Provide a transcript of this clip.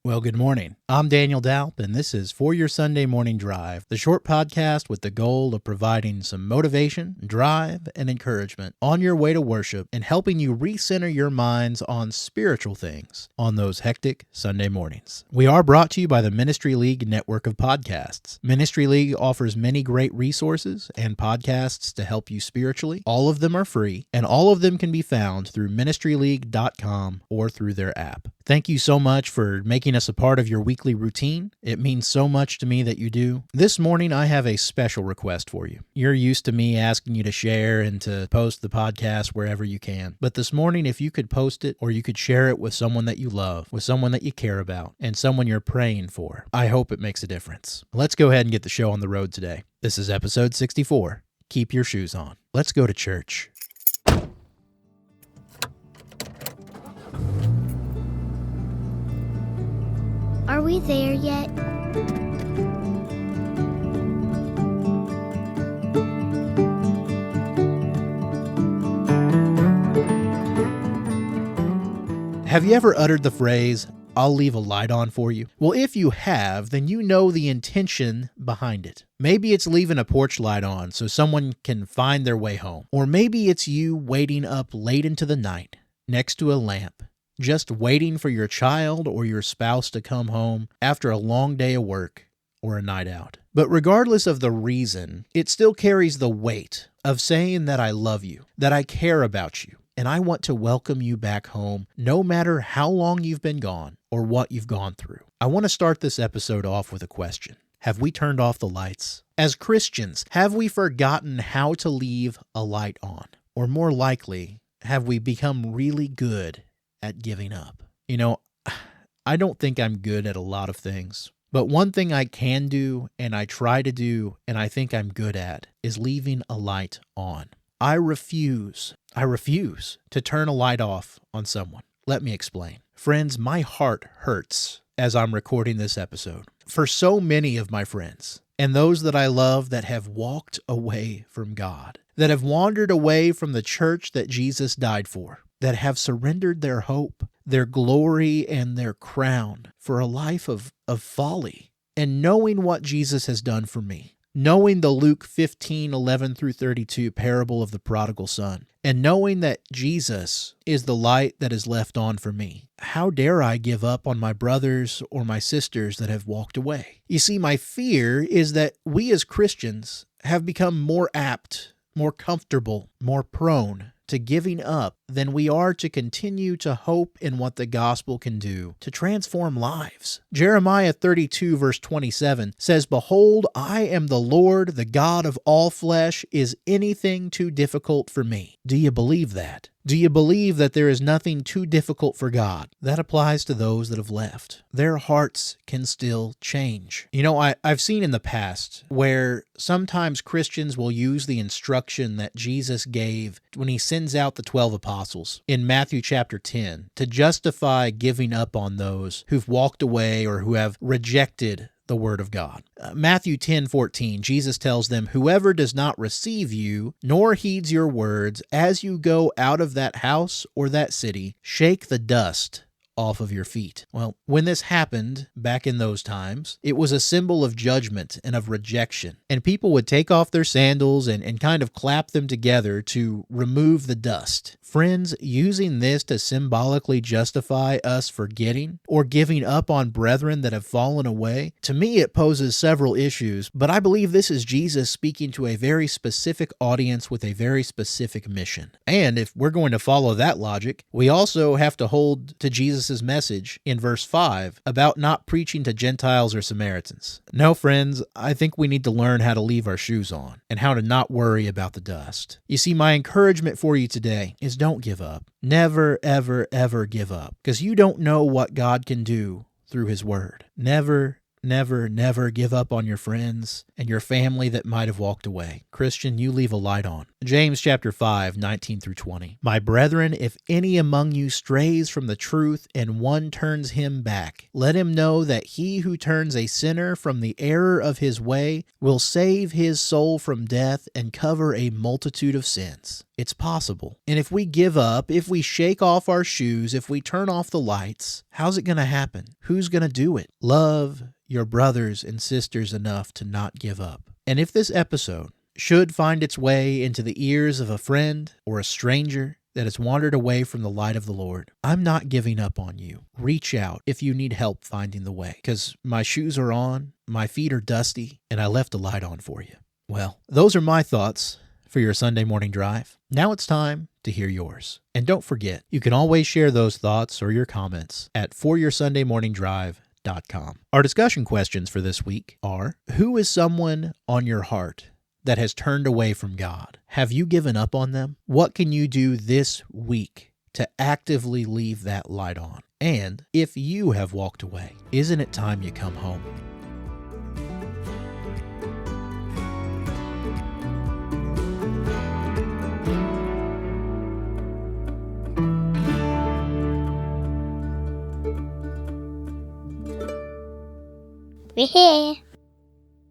Well, good morning. I'm Daniel Daup, and this is For Your Sunday Morning Drive, the short podcast with the goal of providing some motivation, drive, and encouragement on your way to worship and helping you recenter your minds on spiritual things on those hectic Sunday mornings. We are brought to you by the Ministry League network of podcasts. Ministry League offers many great resources and podcasts to help you spiritually. All of them are free, and all of them can be found through ministryleague.com or through their app. Thank you so much for making us a part of your weekly routine. It means so much to me that you do. This morning, I have a special request for you. You're used to me asking you to share and to post the podcast wherever you can. But this morning, if you could post it or you could share it with someone that you love, with someone that you care about, and someone you're praying for, I hope it makes a difference. Let's go ahead and get the show on the road today. This is episode 64. Keep your shoes on. Let's go to church. Are we there yet? Have you ever uttered the phrase, "I'll leave a light on for you"? Well, if you have, then you know the intention behind it. Maybe it's leaving a porch light on so someone can find their way home. Or maybe it's you waiting up late into the night next to a lamp, just waiting for your child or your spouse to come home after a long day of work or a night out. But regardless of the reason, it still carries the weight of saying that I love you, that I care about you, and I want to welcome you back home no matter how long you've been gone or what you've gone through. I want to start this episode off with a question. Have we turned off the lights? As Christians, have we forgotten how to leave a light on? Or more likely, have we become really good at giving up? You know, I don't think I'm good at a lot of things, but one thing I can do and I try to do and I think I'm good at is leaving a light on. I refuse to turn a light off on someone. Let me explain. Friends, my heart hurts as I'm recording this episode for so many of my friends and those that I love that have walked away from God, that have wandered away from the church that Jesus died for, that have surrendered their hope, their glory, and their crown for a life of folly. And knowing what Jesus has done for me, knowing the Luke 15:11-32 parable of the prodigal son, and knowing that Jesus is the light that is left on for me, how dare I give up on my brothers or my sisters that have walked away? You see, my fear is that we as Christians have become more apt, more comfortable, more prone to giving up than we are to continue to hope in what the gospel can do to transform lives. Jeremiah 32 verse 27 says, "Behold, I am the Lord, the God of all flesh. Is anything too difficult for me?" Do you believe that? Do you believe that there is nothing too difficult for God? That applies to those that have left. Their hearts can still change. You know, I've seen in the past where sometimes Christians will use the instruction that Jesus gave when he sends out the 12 apostles in Matthew chapter 10 to justify giving up on those who've walked away or who have rejected the word of God. Matthew 10:14, Jesus tells them, "Whoever does not receive you, nor heeds your words, as you go out of that house or that city, shake the dust off of your feet." Well, when this happened back in those times, it was a symbol of judgment and of rejection. And people would take off their sandals and kind of clap them together to remove the dust. Friends, using this to symbolically justify us forgetting or giving up on brethren that have fallen away, to me it poses several issues, but I believe this is Jesus speaking to a very specific audience with a very specific mission. And if we're going to follow that logic, we also have to hold to Jesus' message in verse 5 about not preaching to Gentiles or Samaritans. No, friends, I think we need to learn how to leave our shoes on and how to not worry about the dust. You see, my encouragement for you today is don't give up. Never, ever, ever give up, because you don't know what God can do through his word. Never Never, never give up on your friends and your family that might have walked away. Christian, you leave a light on. James chapter 5, 19 through 20. My brethren, if any among you strays from the truth and one turns him back, let him know that he who turns a sinner from the error of his way will save his soul from death and cover a multitude of sins. It's possible. And if we give up, if we shake off our shoes, if we turn off the lights, how's it going to happen? Who's going to do it? Love your brothers and sisters enough to not give up. And if this episode should find its way into the ears of a friend or a stranger that has wandered away from the light of the Lord, I'm not giving up on you. Reach out if you need help finding the way, because my shoes are on, my feet are dusty, and I left a light on for you. Well, those are my thoughts for your Sunday morning drive. Now it's time to hear yours. And don't forget, you can always share those thoughts or your comments at foryoursundaymorningdrive.com. Our discussion questions for this week are, who is someone on your heart that has turned away from God? Have you given up on them? What can you do this week to actively leave that light on? And if you have walked away, isn't it time you come home? We're here.